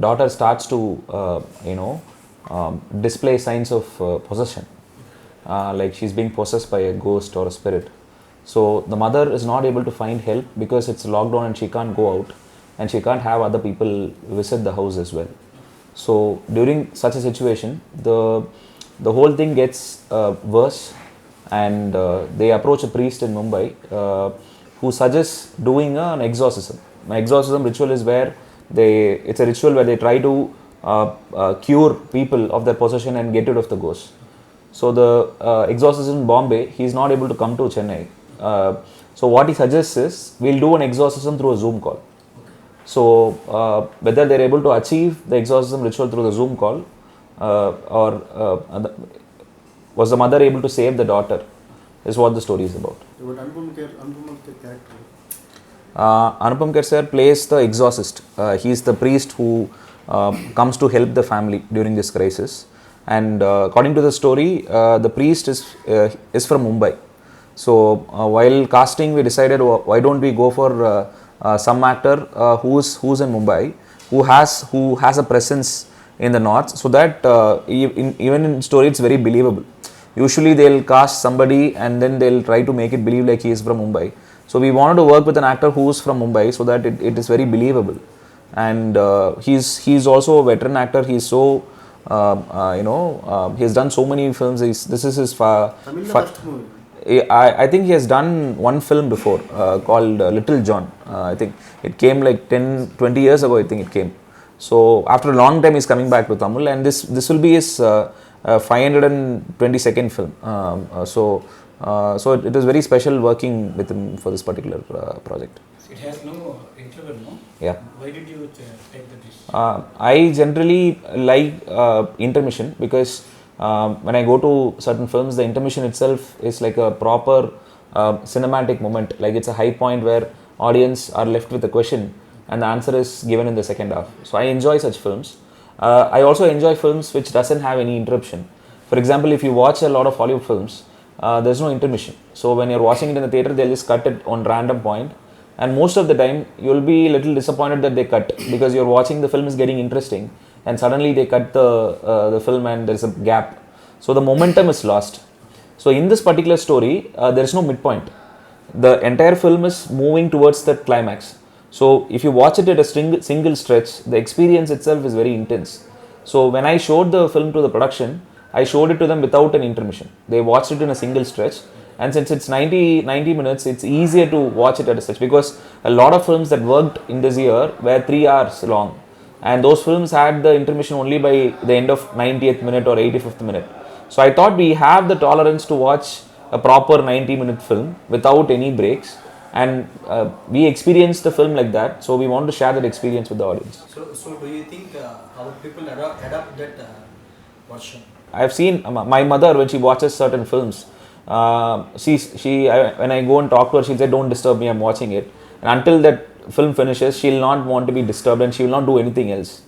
daughter starts to display signs of possession, like she's being possessed by a ghost or a spirit. So the mother is not able to find help because it's lockdown and she can't go out, and she can't have other people visit the house as well. So during such a situation, the whole thing gets worse, and they approach a priest in Mumbai who suggests doing an exorcism. An exorcism ritual is where it's a ritual where they try to cure people of their possession and get rid of the ghost. So the exorcist in Bombay, he is not able to come to Chennai. So what he suggests is, we'll do an exorcism through a Zoom call. So whether they're able to achieve the exorcism ritual through the Zoom call, or was the mother able to save the daughter, is what the story is about. What Anupam Kher character? Anupam Kher sir plays the exorcist. He is the priest who comes to help the family during this crisis. And according to the story, the priest is from Mumbai. So while casting, we decided, why don't we go for some actor who's in Mumbai, who has a presence in the north, so that even in story it's very believable. Usually they'll cast somebody and then they'll try to make it believe like he is from Mumbai. So we wanted to work with an actor who's from Mumbai so that it is very believable. And he's also a veteran actor. He's so he has done so many films. This is his first movie. I think he has done one film before called Little John. I think it came like 10-20 years ago. I think it came. So after a long time he's coming back to Tamil, and this will be his 522nd film. So it is very special working with him for this particular project. It has no interval, no? Yeah. Why did you take the decision? I generally like intermission, because when I go to certain films, the intermission itself is like a proper cinematic moment. Like it's a high point where audience are left with a question and the answer is given in the second half. So I enjoy such films. I also enjoy films which doesn't have any interruption. For example, if you watch a lot of Hollywood films, there's no intermission. So when you're watching it in the theater, they'll just cut it on random point. And most of the time, you'll be a little disappointed that they cut, because you're watching, the film is getting interesting, and suddenly they cut the film and there's a gap. So the momentum is lost. So in this particular story, there is no midpoint. The entire film is moving towards the climax. So if you watch it at a single stretch, the experience itself is very intense. So when I showed the film to the production, I showed it to them without an intermission. They watched it in a single stretch. And since it's 90 minutes, it's easier to watch it at a stretch, because a lot of films that worked in this year were 3 hours long. And those films had the intermission only by the end of 90th minute or 85th minute. So I thought we have the tolerance to watch a proper 90-minute film without any breaks. And we experienced the film like that. So we want to share that experience with the audience. So do you think how people adapt that version? I've seen my mother, when she watches certain films, when I go and talk to her, she'll say, don't disturb me, I'm watching it. And until that film finishes, she'll not want to be disturbed and she will not do anything else.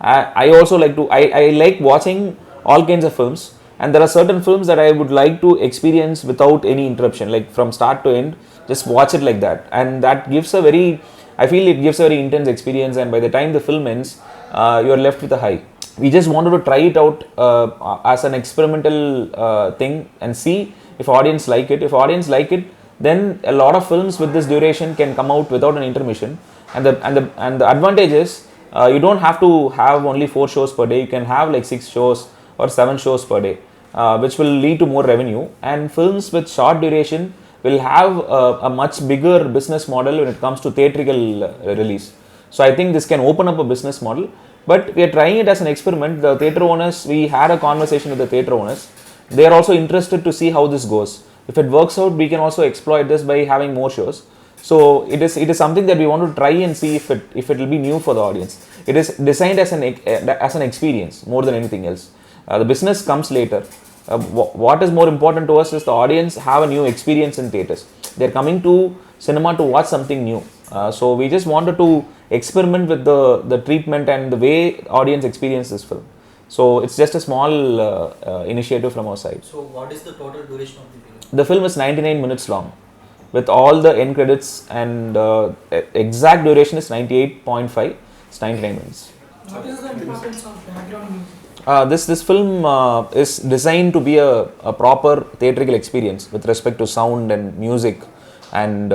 I also like to, I like watching all kinds of films, and there are certain films that I would like to experience without any interruption, like from start to end, just watch it like that. And that gives I feel it gives a very intense experience, and by the time the film ends, you're left with a high. We just wanted to try it out as an experimental thing and see if audience like it. If audience like it, then a lot of films with this duration can come out without an intermission. And the advantage is you don't have to have only 4 shows per day. You can have like 6 shows or 7 shows per day, which will lead to more revenue. And films with short duration will have a much bigger business model when it comes to theatrical release. So I think this can open up a business model. But we are trying it as an experiment. The theatre owners, we had a conversation with the theatre owners. They are also interested to see how this goes. If it works out, we can also exploit this by having more shows. So it is something that we want to try and see if it will be new for the audience. It is designed as an experience more than anything else. The business comes later. What is more important to us is the audience have a new experience in theatres. They are coming to cinema to watch something new. So we just wanted to experiment with the treatment and the way audience experience this film. So it's just a small initiative from our side. So what is the total duration of the film? The film is 99 minutes long, with all the end credits, and exact duration is 98.5. It's 99 minutes. What is the importance of background music? This film is designed to be a proper theatrical experience with respect to sound and music, and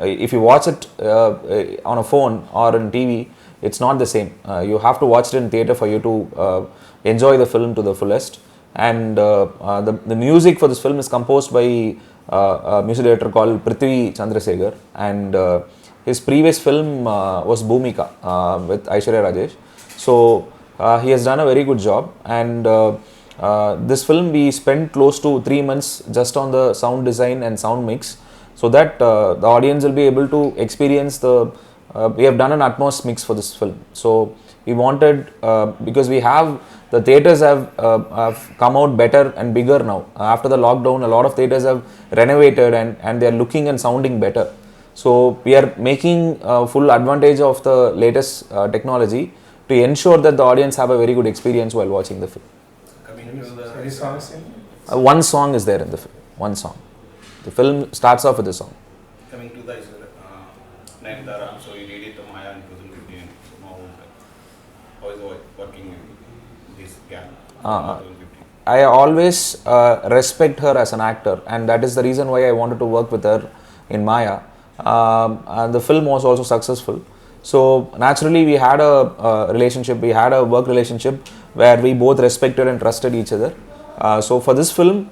if you watch it on a phone or in TV, it's not the same. You have to watch it in theater for you to enjoy the film to the fullest. And the music for this film is composed by a music director called Prithvi Chandrasekhar, and his previous film was Bhumika with Aishwarya Rajesh. So he has done a very good job, and this film we spent close to 3 months just on the sound design and sound mix, so that the audience will be able to experience the we have done an Atmos mix for this film. So we wanted, because we have the theatres have come out better and bigger now. After the lockdown, a lot of theatres have renovated, and they are looking and sounding better. So we are making full advantage of the latest technology to ensure that the audience have a very good experience while watching the film. Coming to the Any songs in? One song is there in the film. One song. The film starts off with a song. coming to the Nayanthara, so you did it to Maya in 2015. So now, how is it working with this gap? 2015. I always respect her as an actor, and that is the reason why I wanted to work with her in Maya. And the film was also successful. So naturally we had a relationship, we had a work relationship where we both respected and trusted each other. So for this film,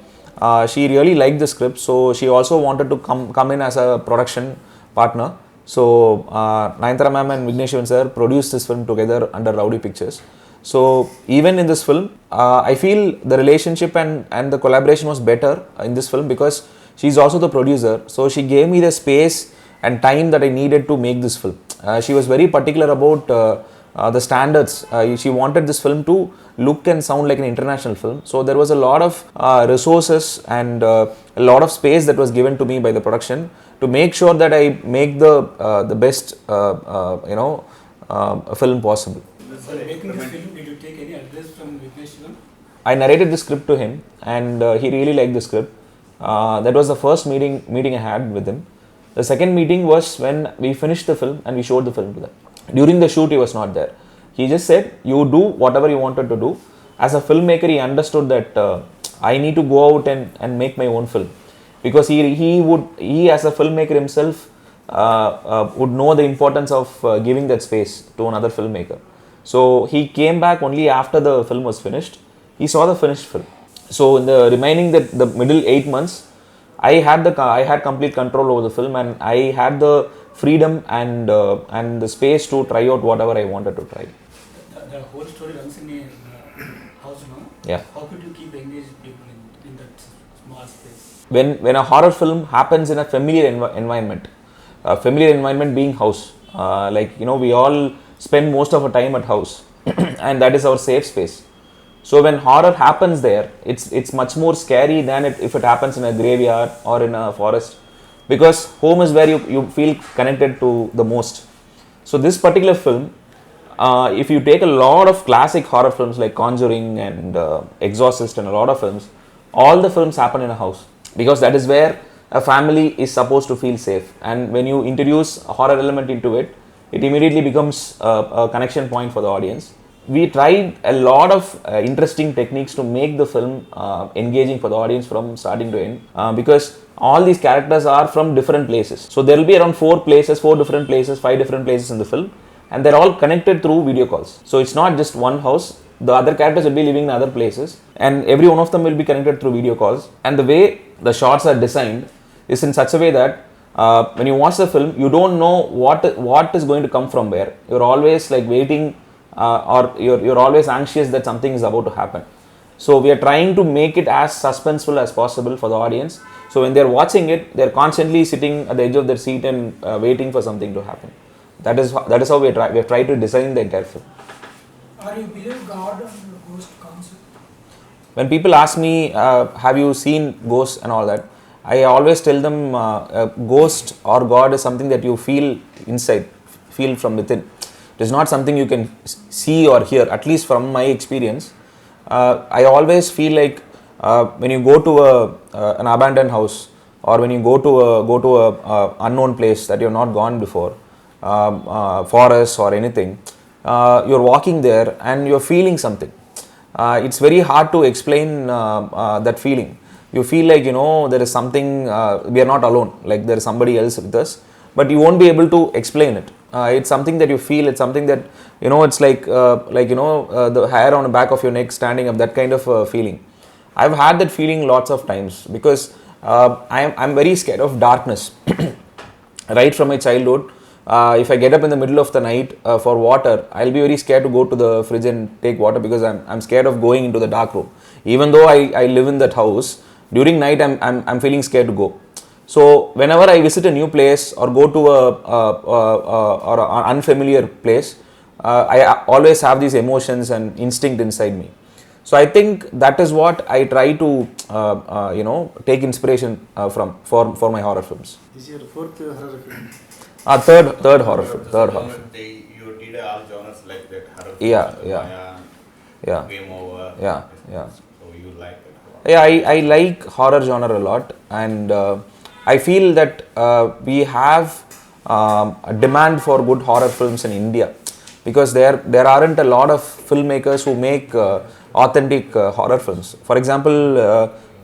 she really liked the script, so she also wanted to come in as a production partner. So Nayanthara ma'am and Vigneshavan sir produced this film together under Rowdy Pictures. So even in this film, I feel the relationship and the collaboration was better in this film because she's also the producer. So she gave me the space and time that I needed to make this film. She was very particular about the standards. She wanted this film to look and sound like an international film. So there was a lot of resources and a lot of space that was given to me by the production to make sure that I make the best film possible. While making this film, did you take any advice from Vigneshavan? I narrated the script to him, and he really liked the script. That was the first meeting I had with him. The second meeting was when we finished the film and we showed the film to them. During the shoot, he was not there. He just said, "You do whatever you wanted to do." As a filmmaker, he understood that I need to go out and make my own film, because he as a filmmaker himself would know the importance of giving that space to another filmmaker. So he came back only after the film was finished. He saw the finished film. So in the remaining the middle 8 months, I had complete control over the film, and I had the freedom and the space to try out whatever I wanted to try. The whole story runs in a house now. Yeah. How could you keep engaged people in that small space? When a horror film happens in a familiar environment, familiar environment being house, we all spend most of our time at house, and that is our safe space. So when horror happens there, it's much more scary than if it happens in a graveyard or in a forest, because home is where you feel connected to the most. So this particular film, if you take a lot of classic horror films like Conjuring and Exorcist and a lot of films, all the films happen in a house, because that is where a family is supposed to feel safe. And when you introduce a horror element into it, it immediately becomes a connection point for the audience. We tried a lot of interesting techniques to make the film engaging for the audience from starting to end, because all these characters are from different places. So there will be around 4 different places, 5 different places in the film, and they're all connected through video calls. So it's not just one house. The other characters will be living in other places, and every one of them will be connected through video calls. And the way the shots are designed is in such a way that when you watch the film, you don't know what is going to come from where. You're always like waiting, or you're always anxious that something is about to happen. So we are trying to make it as suspenseful as possible for the audience. So when they're watching it, they're constantly sitting at the edge of their seat and waiting for something to happen. That is how we have tried to design the entire film. Are you believe God and ghost concept? When people ask me, have you seen ghosts and all that, I always tell them ghost or God is something that you feel inside, feel from within. It is not something you can see or hear, at least from my experience. I always feel like when you go to an abandoned house, or when you go to a unknown place that you have not gone before, forest or anything, you're walking there and you're feeling something. It's very hard to explain that feeling. You feel like, there is something, we are not alone, like there is somebody else with us, but you won't be able to explain it. It's something that you feel, it's something that, it's like the hair on the back of your neck standing up, that kind of feeling. I've had that feeling lots of times because I'm very scared of darkness. Right from my childhood, if I get up in the middle of the night for water, I'll be very scared to go to the fridge and take water because I'm scared of going into the dark room. Even though I live in that house, during night I'm feeling scared to go. So whenever I visit a new place or go to or an unfamiliar place, I always have these emotions and instinct inside me. So I think that is what I try to take inspiration from for my horror films. This is your fourth horror film. Third horror film. Third horror film. You did all genres like that. Horror Yeah, films, yeah. Maya, Yeah. Game Over. Yeah, yeah. So you like it. Yeah, I like horror genre a lot, and I feel that we have a demand for good horror films in India because there aren't a lot of filmmakers who make authentic horror films. For example,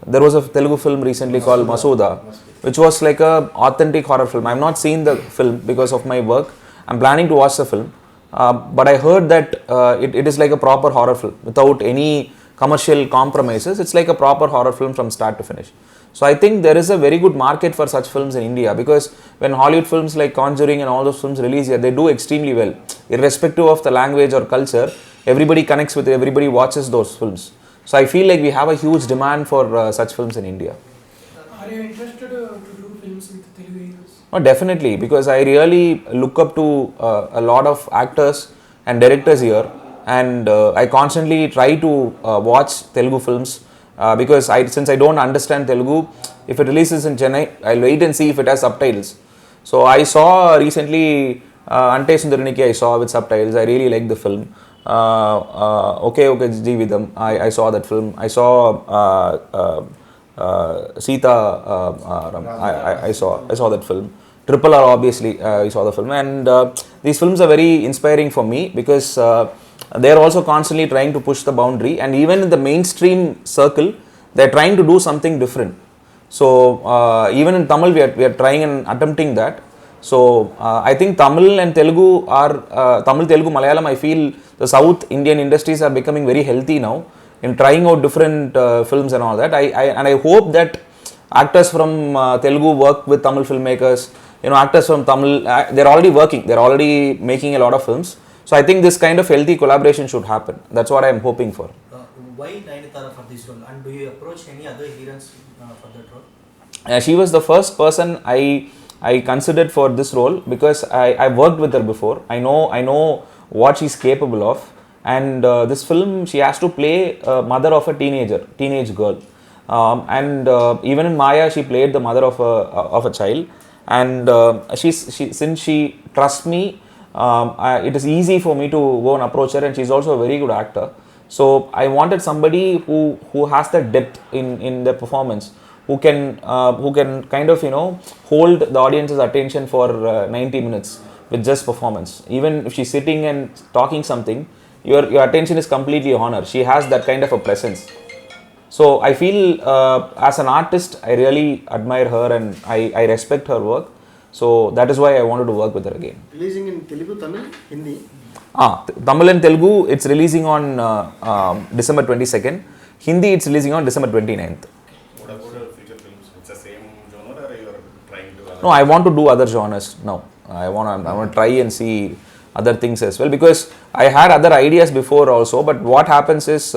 there was a Telugu film recently called Masuda, which was like a authentic horror film. I've not seen the film because of my work. I'm planning to watch the film, but I heard that it is like a proper horror film without any commercial compromises. It's like a proper horror film from start to finish. So I think there is a very good market for such films in India because when Hollywood films like Conjuring and all those films release here, they do extremely well. Irrespective of the language or culture, everybody connects with it, everybody watches those films. So I feel like we have a huge demand for such films in India. Are you interested to do films with Telugu heroes? Oh, definitely, because I really look up to a lot of actors and directors here, and I constantly try to watch Telugu films because since I don't understand Telugu, if it releases in Chennai, I'll wait and see if it has subtitles. So I saw recently Ante Sundariniki, I saw with subtitles. I really liked the film. Okay Jeevidam, I saw that film. I saw Sita, I saw that film. Triple R, obviously, I saw the film, and these films are very inspiring for me because they are also constantly trying to push the boundary, and even in the mainstream circle, they are trying to do something different. So even in Tamil, we are trying and attempting that. So I think Tamil and Telugu are Tamil, Telugu, Malayalam. I feel the South Indian industries are becoming very healthy now in trying out different films and all that. I hope that actors from Telugu work with Tamil filmmakers. Actors from Tamil, they're already working. They're already making a lot of films. So I think this kind of healthy collaboration should happen. That's what I'm hoping for. Why Nayanthara for this role? And do you approach any other heroines for that role? She was the first person I considered for this role because I worked with her before. I know what she's capable of. And this film, she has to play a mother of a teenage girl. Even in Maya, she played the mother of a child. And since she trusts me, it is easy for me to go and approach her, and she's also a very good actor. So I wanted somebody who has the depth in their performance, who can kind of hold the audience's attention for 90 minutes with just performance. Even if she's sitting and talking something, your attention is completely on her. She has that kind of a presence. So I feel as an artist, I really admire her and I respect her work. So that is why I wanted to work with her again. Releasing in Telugu, Tamil, Hindi? Tamil and Telugu, it's releasing on December 22nd. Hindi, it's releasing on December 29th. What about your future films? It's the same genre or you are trying to... No, I want to do other genres now. I want to try and see other things as well because I had other ideas before also, but what happens is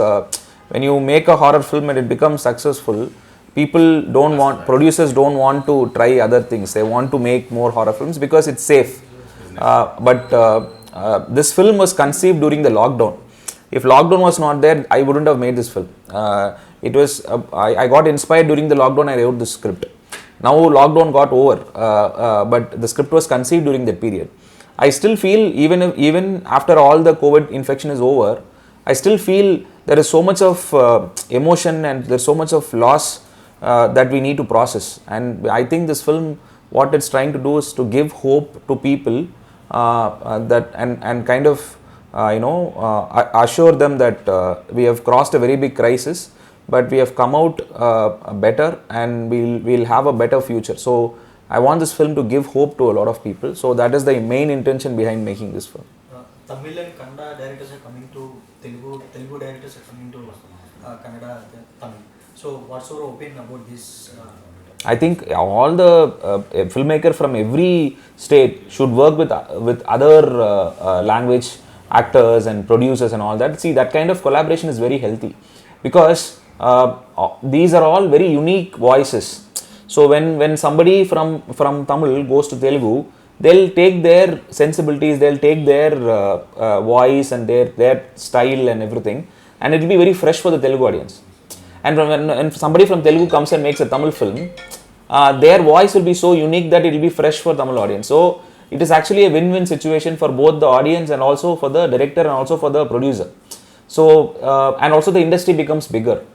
when you make a horror film and it becomes successful, producers don't want to try other things. They want to make more horror films because it's safe. But this film was conceived during the lockdown. If lockdown was not there, I wouldn't have made this film. I got inspired during the lockdown. I wrote the script. Now lockdown got over, but the script was conceived during that period. I still feel even after all the COVID infection is over, I still feel there is so much of emotion and there's so much of loss that we need to process. And I think this film, what it's trying to do is to give hope to people that and kind of assure them that we have crossed a very big crisis, but we have come out better, and we'll have a better future. So I want this film to give hope to a lot of people. So that is the main intention behind making this film. Tamil and Kannada directors are coming to Telugu, Telugu directors are coming to Kannada, Tamil. So what's your opinion about this? I think all the filmmaker from every state should work with other language actors and producers and all that. See, that kind of collaboration is very healthy, because these are all very unique voices. So when somebody from Tamil goes to Telugu, they'll take their sensibilities, they'll take their voice and their style and everything, and it will be very fresh for the Telugu audience. And when somebody from Telugu comes and makes a Tamil film, their voice will be so unique that it will be fresh for Tamil audience. So it is actually a win-win situation for both the audience and also for the director and also for the producer. So and also the industry becomes bigger.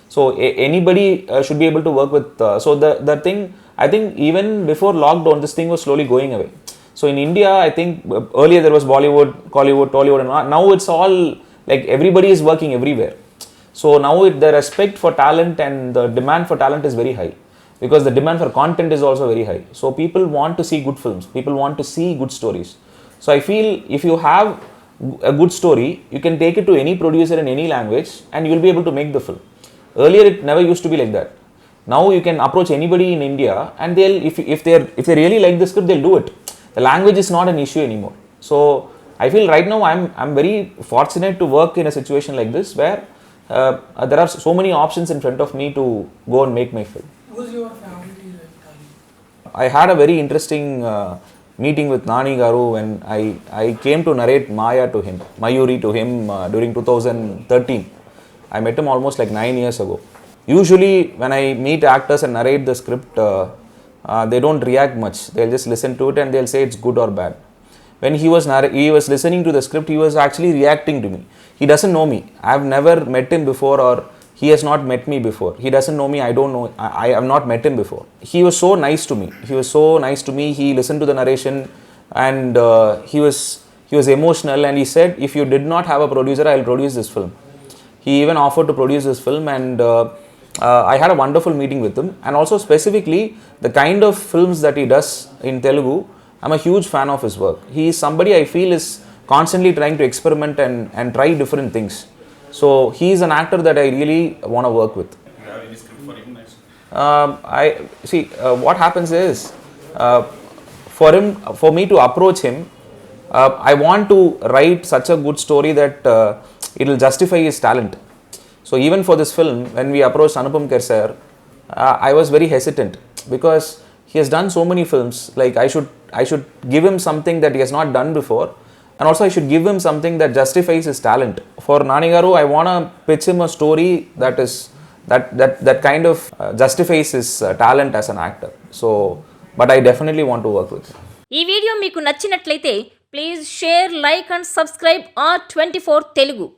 So anybody should be able to work with. So the thing, I think even before lockdown, this thing was slowly going away. So in India, I think earlier there was Bollywood, Hollywood, Tollywood, and now it's all like everybody is working everywhere. So now the respect for talent and the demand for talent is very high, because the demand for content is also very high. So people want to see good films, people want to see good stories. So I feel if you have a good story, you can take it to any producer in any language and you will be able to make the film. Earlier it never used to be like that. Now you can approach anybody in India, and they'll if they really like the script, they'll do it. The language is not an issue anymore. So I feel right now I'm very fortunate to work in a situation like this, where there are so many options in front of me to go and make my film. Who's your family like time? I had a very interesting meeting with Nani Garu when I came to narrate Mayuri to him during 2013. I met him almost like 9 years ago. Usually when I meet actors and narrate the script, they don't react much. They'll just listen to it and they'll say it's good or bad. When he was listening to the script, he was actually reacting to me. He doesn't know me. I've never met him before, or he has not met me before. He doesn't know me. I don't know. I have not met him before. He was so nice to me. He listened to the narration, and he was emotional, and he said, if you did not have a producer, I'll produce this film. He even offered to produce this film, and I had a wonderful meeting with him. And also specifically the kind of films that he does in Telugu, I'm a huge fan of his work. He is somebody I feel is constantly trying to experiment and try different things. So he is an actor that I really want to work with. You have any script for him next? I see what happens is, for me to approach him, I want to write such a good story that it will justify his talent. So even for this film, when we approached Anupam Kher sir, I was very hesitant, because he has done so many films. Like I should give him something that he has not done before, and also I should give him something that justifies his talent. For Nani Garu, I want to pitch him a story that kind of justifies his talent as an actor. So, but I definitely want to work with him. ఈ video మీకు నచ్చినట్లయితే please share, like and subscribe R24 Telugu.